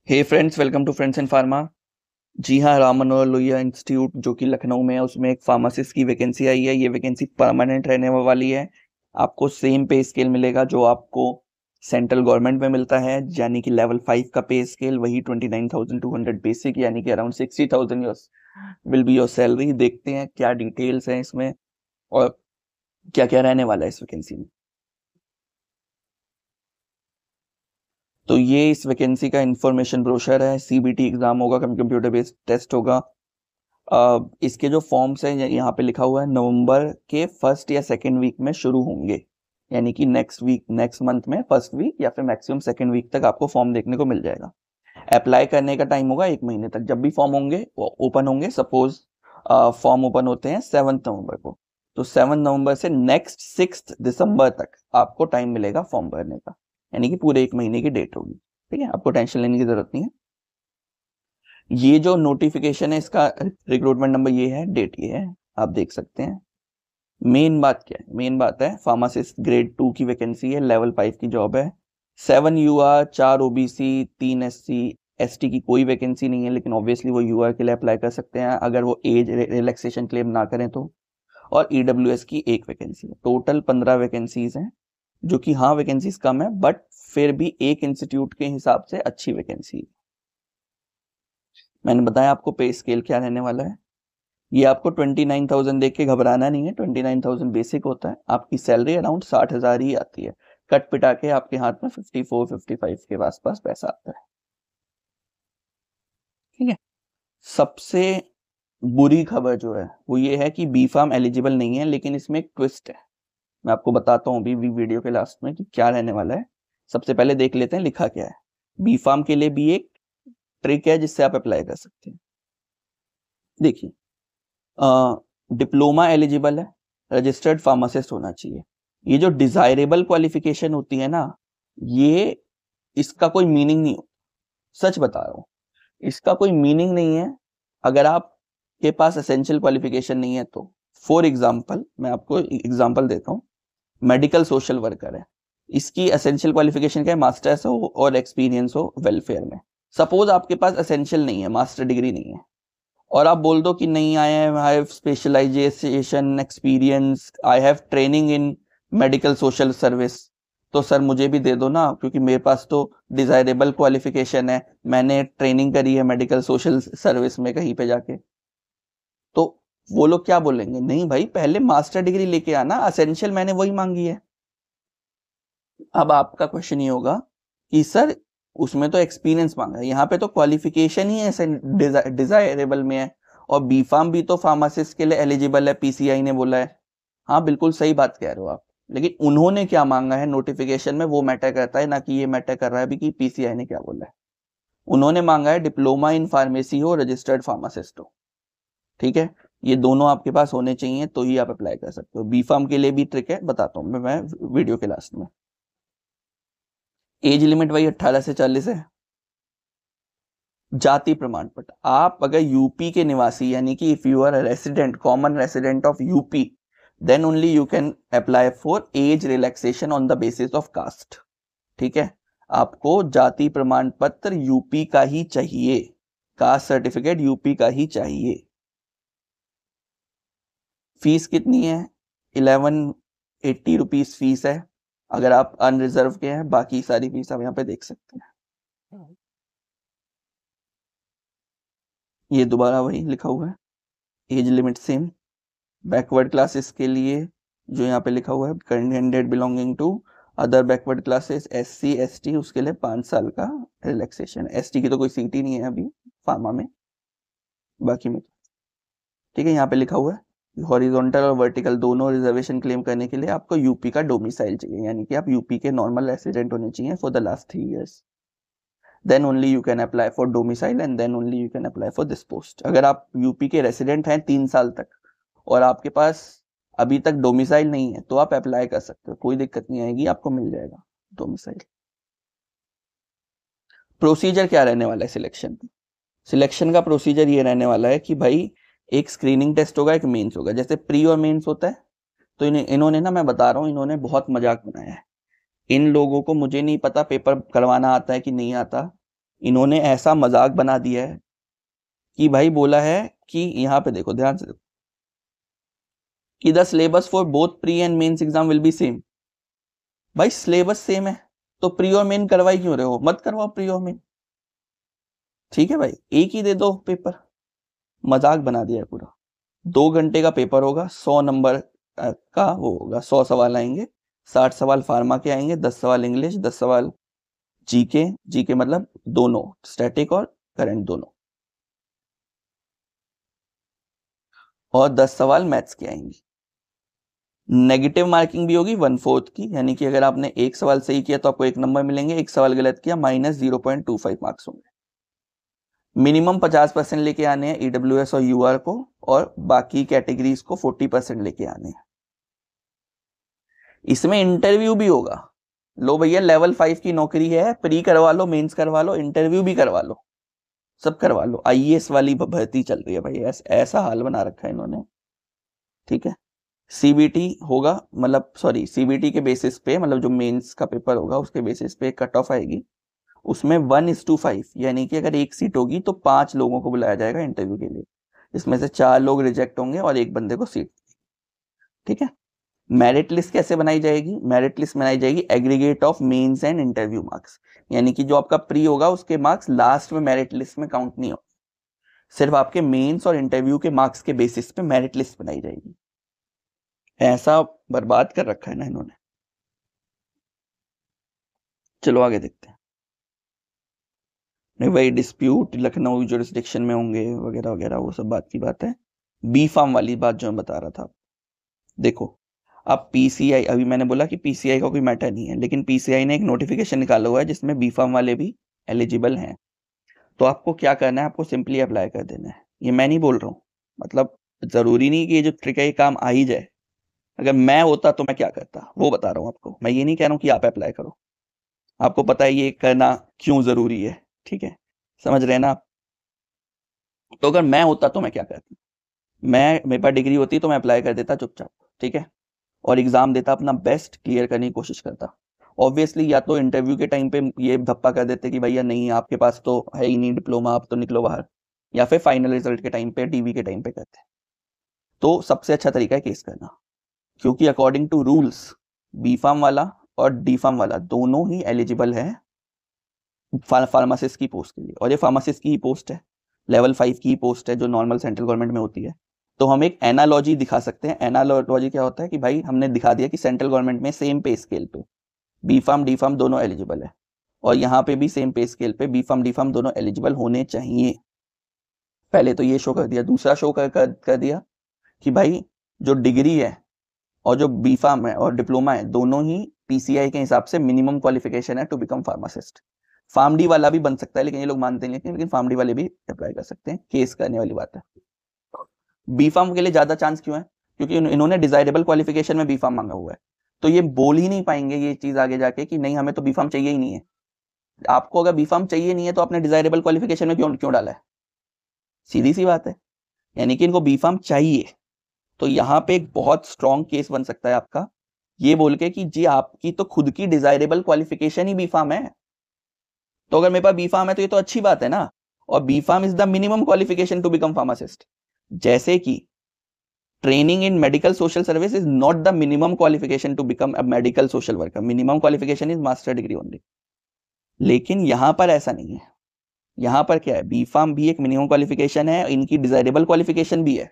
Hey friends, welcome to friends in pharma. जी हाँ, Ram Manohar Lohia institute जो कि लखनऊ में है, उसमें एक फार्मासिस्ट की वैकेंसी आई है। ये वैकेंसी परमानेंट रहने वाली है। आपको सेम पे स्केल मिलेगा जो आपको सेंट्रल गवर्नमेंट में मिलता है, यानी कि लेवल 5 का पे स्केल, वही 29,200 बेसिक, यानी कि around 60,000 yours will be your salary. देखते हैं क्या डिटेल्स हैं इसमें और क्या क्या रहने वाला है इस वैकेंसी में। तो ये इस वैकेंसी का इंफॉर्मेशन ब्रोशर है। सीबीटी एग्जाम होगा, कंप्यूटर बेस्ड टेस्ट होगा। इसके जो फॉर्म्स हैं यहाँ पे लिखा हुआ है नवंबर के फर्स्ट या सेकेंड वीक में शुरू होंगे, यानी कि नेक्स्ट मंथ में फर्स्ट वीक या फिर मैक्सिमम सेकेंड वीक तक आपको फॉर्म देखने को मिल जाएगा। अप्लाई करने का टाइम होगा 1 महीने तक। जब भी फॉर्म होंगे वो ओपन होंगे, सपोज फॉर्म ओपन होते हैं 7 नवंबर को, तो 7 नवंबर से नेक्स्ट 6 दिसंबर तक आपको टाइम मिलेगा फॉर्म भरने का, यानी कि पूरे 1 महीने की डेट होगी। ठीक है, आपको टेंशन लेने की जरूरत नहीं है। ये जो नोटिफिकेशन है इसका रिक्रूटमेंट नंबर ये है, डेट ये है, आप देख सकते हैं। मेन बात क्या है? मेन बात है फार्मासिस्ट ग्रेड 2 की वैकेंसी है, लेवल 5 की जॉब है। 7 यूआर, 4 ओबीसी, 3 एससी, एसटी की कोई वैकेंसी नहीं है, लेकिन ऑब्वियसली वो यूआर के लिए अप्लाई कर सकते हैं अगर वो एज रिलैक्सेशन क्लेम ना करें तो। और ईडब्ल्यूएस की एक वैकेंसी है। टोटल 15 वैकेंसीज हैं, जो कि हाँ वैकेंसीज कम है, बट फिर भी एक इंस्टीट्यूट के हिसाब से अच्छी वैकेंसी है। मैंने बताया आपको पे स्केल क्या रहने वाला है। ये आपको 29,000 देख के घबराना नहीं है। 29,000 बेसिक होता है। आपकी सैलरी अराउंड 60,000 ही आती है। कट पिटा के आपके हाथ में 54-55 के आसपास पैसा आता है। ठीक है। सबसे बुरी खबर जो है वो ये है कि बी फार्म एलिजिबल नहीं है, लेकिन इसमें एक ट्विस्ट है। मैं आपको बताता हूँ अभी वीडियो के लास्ट में कि क्या रहने वाला है। सबसे पहले देख लेते हैं लिखा क्या है। बी फार्म के लिए भी एक ट्रिक है जिससे आप अप्लाई कर सकते हैं। देखिए, डिप्लोमा एलिजिबल है, रजिस्टर्ड फार्मासिस्ट होना चाहिए। ये जो डिजायरेबल क्वालिफिकेशन होती है ना, ये इसका कोई मीनिंग नहीं होता। सच बता रहा हूं, इसका कोई मीनिंग नहीं है अगर आपके पास एसेंशियल क्वालिफिकेशन नहीं है तो। फॉर एग्जाम्पल, मैं आपको एग्जाम्पल देता हूँ। मेडिकल सोशल वर्कर है, इसकी एसेंशियल क्वालिफिकेशन क्या है? मास्टर्स हो और एक्सपीरियंस हो वेलफेयर में। सपोज आपके पास एसेंशियल नहीं है, मास्टर डिग्री नहीं है, और आप बोल दो कि नहीं, I have specialisation experience, I have training in medical social service, तो सर मुझे भी दे दो ना, क्योंकि मेरे पास तो डिजायरेबल क्वालिफिकेशन है, मैंने ट्रेनिंग करी है मेडिकल सोशल सर्विस में कहीं पे जाके। तो वो लोग क्या बोलेंगे? नहीं भाई, पहले मास्टर डिग्री लेके आना, असेंशियल मैंने वही मांगी है। अब आपका क्वेश्चन ये होगा कि सर उसमें तो एक्सपीरियंस मांगा है, यहाँ पे तो क्वालिफिकेशन ही ऐसे डिजायरेबल में है, और बी फार्म भी तो फार्मासिस्ट के लिए एलिजिबल है, पीसीआई ने बोला है। हाँ बिल्कुल सही बात कह रहे हो आप, लेकिन उन्होंने क्या मांगा है नोटिफिकेशन में वो मैटर करता है, ना कि ये मैटर कर रहा है अभी कि पीसीआई ने क्या बोला है। उन्होंने मांगा है डिप्लोमा इन फार्मेसी हो, रजिस्टर्ड फार्मासिस्ट हो। ठीक है, ये दोनों आपके पास होने चाहिए तो ही आप अप्लाई कर सकते हो। बी फार्म के लिए भी ट्रिक है, बताता हूँ मैं वीडियो के लास्ट में। एज लिमिट वही 18 से 40 है। जाति प्रमाण पत्र, आप अगर यूपी के निवासी, यानी कि if you are resident, common resident of UP, then only you can apply for age relaxation on the basis of caste. ठीक है, आपको जाति प्रमाण पत्र यूपी का ही चाहिए, कास्ट सर्टिफिकेट यूपी का ही चाहिए। फीस कितनी है? 1180 रुपीज फीस है अगर आप अनरिजर्व के हैं। बाकी सारी फीस आप यहाँ पे देख सकते हैं। ये दोबारा वही लिखा हुआ है, age limit same. Backward classes के लिए जो यहाँ पे लिखा हुआ है, candidate belonging to other backward classes, SC ST, उसके लिए 5 साल का रिलैक्सेशन। एसटी की तो कोई सीट ही नहीं है अभी फार्मा में, बाकी में। ठीक है, यहाँ पे लिखा हुआ है हॉरिजॉन्टल और वर्टिकल दोनों रिजर्वेशन क्लेम करने के लिए आपको यूपी का डोमिसाइल चाहिए, यानी कि आप यूपी के नॉर्मल रेसिडेंट होने चाहिए for the last 3 years। Then only you can apply for domicile and then only you can apply for this post. अगर आप यूपी के रेसिडेंट हैं 3 साल तक और आपके पास अभी तक डोमिसाइल नहीं है, तो आप अप्लाई कर सकते हो, कोई दिक्कत नहीं आएगी, आपको मिल जाएगा डोमिसाइल। प्रोसीजर क्या रहने वाला है सिलेक्शन का प्रोसीजर ये रहने वाला है कि भाई एक स्क्रीनिंग टेस्ट होगा, एक मेंस होगा। जैसे प्री और मेंस होता है, तो इन्होंने ना, मैं बता रहा हूँ, इन्होंने बहुत मजाक बनाया है। इन लोगों को मुझे नहीं पता पेपर करवाना आता है कि नहीं आता, इन्होंने ऐसा मजाक बना दिया है कि भाई बोला है कि यहाँ पे देखो, ध्यान से देखो, कि the syllabus for both pre and mains exam will be same. भाई सिलेबस सेम है तो प्री और मेन करवाई क्यों रहे हो? मत करवाओ प्री और मेन, ठीक है भाई, एक ही दे दो पेपर। मजाक बना दिया है पूरा। 2 घंटे का पेपर होगा, 100 नंबर का वो होगा, 100 सवाल आएंगे, 60 सवाल फार्मा के आएंगे, 10 सवाल इंग्लिश, 10 सवाल जीके, जीके मतलब दोनों स्टैटिक और करंट दोनों, और 10 सवाल मैथ्स के आएंगे। नेगेटिव मार्किंग भी होगी 1/4 की, यानी कि अगर आपने एक सवाल सही किया तो आपको 1 नंबर मिलेंगे, एक सवाल गलत किया -0.25 मार्क्स होंगे। मिनिमम 50% लेके आने हैं ईडब्ल्यूएस और यूआर को, और बाकी कैटेगरीज को 40% लेके आने हैं। इसमें इंटरव्यू भी होगा। लो भैया, लेवल 5 की नौकरी है, प्री करवा लो, मेंस करवा लो, इंटरव्यू भी करवा लो, सब करवा लो। आईएएस वाली भर्ती चल रही है भाई, ऐसा हाल बना रखा है इन्होंने, ठीक है। सीबीटी होगा, मतलब सॉरी, सीबीटी के बेसिस पे, मतलब जो मेंस का पेपर होगा उसके बेसिस पे कट ऑफ आएगी। उसमें 1:5, यानी कि अगर एक सीट होगी तो 5 लोगों को बुलाया जाएगा इंटरव्यू के लिए, इसमें से 4 लोग रिजेक्ट होंगे और एक बंदे को सीट, ठीक है। मेरिट लिस्ट कैसे बनाई जाएगी? मेरिट लिस्ट बनाई जाएगी aggregate of mains and interview marks, यानी कि जो आपका प्री होगा उसके मार्क्स लास्ट में मेरिट लिस्ट में काउंट नहीं हो, सिर्फ आपके मेंस और इंटरव्यू के मार्क्स के बेसिस पे मेरिट लिस्ट बनाई जाएगी। ऐसा बर्बाद कर रखा है ना इन्होंने। चलो आगे देखते हैं। नहीं भाई, डिस्प्यूट लखनऊ जुरिस्डिक्शन में होंगे वगैरह वगैरह, वो सब बात की बात है। बी फार्म वाली बात जो मैं बता रहा था, देखो अब पीसीआई, अभी मैंने बोला कि पीसीआई का कोई मैटर नहीं है, लेकिन पीसीआई ने एक नोटिफिकेशन निकाला हुआ है जिसमें बी फार्म वाले भी एलिजिबल हैं। तो आपको क्या करना है, आपको सिंपली अप्लाई कर देना है। ये मैं नहीं बोल रहा हूँ, मतलब जरूरी नहीं कि ये जो ट्रिक है ये काम आ ही जाए। अगर मैं होता तो मैं क्या करता वो बता रहा हूँ आपको, मैं ये नहीं कह रहा हूँ कि आप अप्लाई करो, आपको पता है ये करना क्यों जरूरी है, ठीक है, समझ रहे हैं ना आप। तो अगर मैं होता तो मैं क्या करता, मेरे पास डिग्री होती तो मैं अप्लाई कर देता चुपचाप, ठीक है, और एग्जाम देता, अपना बेस्ट क्लियर करने की कोशिश करता। ऑब्वियसली या तो इंटरव्यू के टाइम पे ये धप्पा कर देते कि भैया नहीं, आपके पास तो है ही नहीं डिप्लोमा, आप तो निकलो बाहर, या फिर फाइनल रिजल्ट के टाइम पे, डीवी के टाइम पे करते। तो सबसे अच्छा तरीका है केस करना, क्योंकि according to rules B pharm वाला और डी फार्म वाला दोनों ही एलिजिबल है फार्मासिस्ट की पोस्ट के लिए, और ये फार्मासिस्ट की ही पोस्ट है, लेवल 5 की ही पोस्ट है जो नॉर्मल सेंट्रल गवर्नमेंट में होती है। तो हम एक एनालॉजी दिखा सकते हैं। एनालॉजी क्या होता है कि भाई हमने दिखा दिया कि सेंट्रल गवर्नमेंट में सेम पे स्केल पे बी फार्म डी फार्म दोनों एलिजिबल है, और यहाँ पे भी सेम पे स्केल पे बी फार्म डी फार्म दोनों एलिजिबल होने चाहिए। पहले तो ये शो कर दिया। दूसरा शो कर दिया कि भाई जो डिग्री है और जो बी फार्म है और डिप्लोमा है दोनों ही पीसीआई के हिसाब से मिनिमम क्वालिफिकेशन है to become pharmacist. Pharm D वाला भी बन सकता है, लेकिन ये लोग मानते नहीं, लेकिन फार्म डी वाले भी अप्लाई कर सकते हैं, केस करने वाली बात है। बी फार्म के लिए ज्यादा चांस क्यों है? क्योंकि इन्होंने डिजायरेबल क्वालिफिकेशन में बी फार्म मांगा हुआ है, तो ये बोल ही नहीं पाएंगे ये चीज आगे जाके कि नहीं हमें तो बी फार्म चाहिए ही नहीं है। आपको अगर बी फार्म चाहिए नहीं है तो आपने डिजायरेबल क्वालिफिकेशन में क्यों डाला है? सीधी सी बात है, यानी कि इनको बी फार्म चाहिए। तो यहाँ पे एक बहुत स्ट्रॉन्ग केस बन सकता है आपका, ये बोल के कि जी आपकी तो खुद की डिजायरेबल क्वालिफिकेशन ही बी फार्म है, तो अगर मेरे पास बी फार्म है तो ये तो अच्छी बात है ना। और B pharm is the minimum qualification to become pharmacist, जैसे कि training in medical social service is not the minimum qualification to become a medical social worker, minimum qualification is master degree only. लेकिन यहां पर ऐसा नहीं है, यहां पर क्या है, बी फार्म भी एक मिनिमम क्वालिफिकेशन है, इनकी डिजायरेबल क्वालिफिकेशन भी है,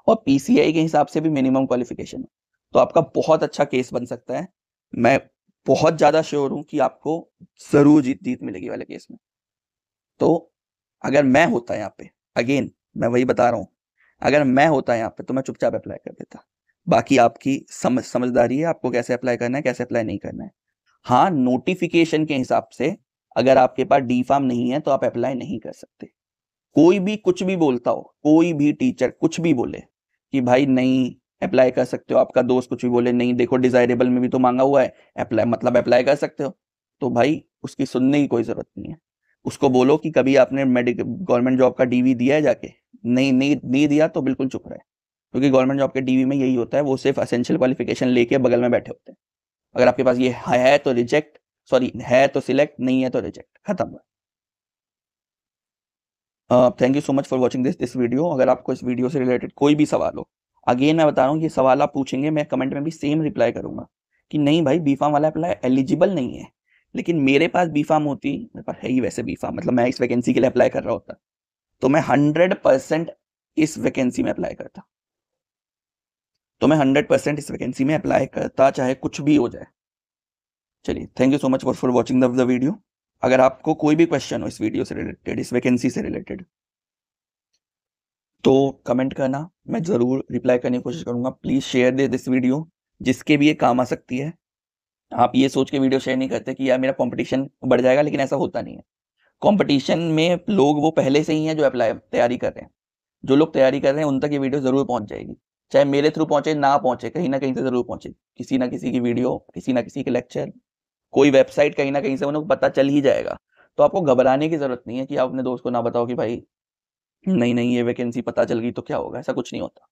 और पीसीआई के हिसाब से भी मिनिमम क्वालिफिकेशन है। तो आपका बहुत अच्छा केस बन सकता है। मैं बहुत ज्यादा श्योर हूं कि आपको जरूर जीत मिलेगी वाले केस में। तो अगर मैं होता यहाँ पे, अगेन मैं वही बता रहा हूं, अगर मैं होता यहाँ पे तो मैं चुपचाप अप्लाई कर देता। बाकी आपकी समझदारी है, आपको कैसे अप्लाई करना है कैसे अप्लाई नहीं करना है। हाँ, नोटिफिकेशन के हिसाब से अगर आपके पास डी फार्म नहीं है तो आप अप्लाई नहीं कर सकते। कोई भी कुछ भी बोलता हो, कोई भी टीचर कुछ भी बोले कि भाई नहीं अप्लाई कर सकते हो, आपका दोस्त कुछ भी बोले नहीं देखो डिजायरेबल में भी तो मांगा हुआ है, अप्लाई मतलब अप्लाई कर सकते हो, तो भाई उसकी सुनने की कोई जरूरत नहीं है। उसको बोलो कि कभी आपने मेडिकल गवर्नमेंट जॉब का डीवी दिया है जाके, नहीं दिया तो बिल्कुल चुप रहे, क्योंकि गवर्नमेंट जॉब के डीवी में यही होता है, वो सिर्फ एसेंशियल क्वालिफिकेशन लेके बगल में बैठे होते हैं। अगर आपके पास ये है तो रिजेक्ट, सॉरी है तो सिलेक्ट, नहीं है तो रिजेक्ट, खत्म। Thank you so much for watching this video. अगर आपको इस वीडियो से रिलेटेड कोई भी सवाल हो, अगेन मैं बता रहा हूँ, ये सवाल आप पूछेंगे, मैं कमेंट में भी सेम रिप्लाई करूंगा कि नहीं भाई बी फार्म वाला अप्लाई एलिजिबल नहीं है, लेकिन मेरे पास बी फार्म होती, मेरे पास है ही वैसे बी फार्म, मतलब मैं इस वैकेंसी के लिए अप्लाई कर रहा होता, तो मैं 100% इस वैकेंसी में अप्लाई करता, तो मैं 100% इस वैकेंसी में अप्लाई करता, चाहे कुछ भी हो जाए। चलिए, thank you so much for watching the video. अगर आपको कोई भी क्वेश्चन हो इस वीडियो से रिलेटेड, इस वैकेंसी से रिलेटेड, तो कमेंट करना, मैं ज़रूर रिप्लाई करने की कोशिश करूंगा। Please share they this video, जिसके भी ये काम आ सकती है। आप ये सोच के वीडियो शेयर नहीं करते कि यार मेरा कंपटीशन बढ़ जाएगा, लेकिन ऐसा होता नहीं है। कंपटीशन में लोग वो पहले से ही हैं जो अप्लाई तैयारी कर रहे हैं। जो लोग तैयारी कर रहे हैं उन तक ये वीडियो ज़रूर पहुंच जाएगी, चाहे मेरे थ्रू पहुंचे ना पहुंचे, कहीं ना कहीं से ज़रूर पहुंचे। किसी ना किसी की वीडियो, किसी ना किसी के लेक्चर, कोई वेबसाइट, कहीं ना कहीं से उन्हें पता चल ही जाएगा। तो आपको घबराने की ज़रूरत नहीं है कि आप अपने दोस्त को ना बताओ कि भाई नहीं नहीं ये वैकेंसी पता चल गई तो क्या होगा, ऐसा कुछ नहीं होता।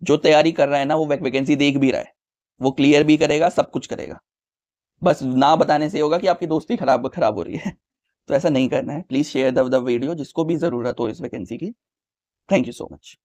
जो तैयारी कर रहा है ना, वो वैकेंसी देख भी रहा है, वो क्लियर भी करेगा, सब कुछ करेगा। बस ना बताने से होगा कि आपकी दोस्ती खराब हो रही है। तो ऐसा नहीं करना है। प्लीज शेयर द वीडियो जिसको भी जरूरत हो इस वैकेंसी की। Thank you so much.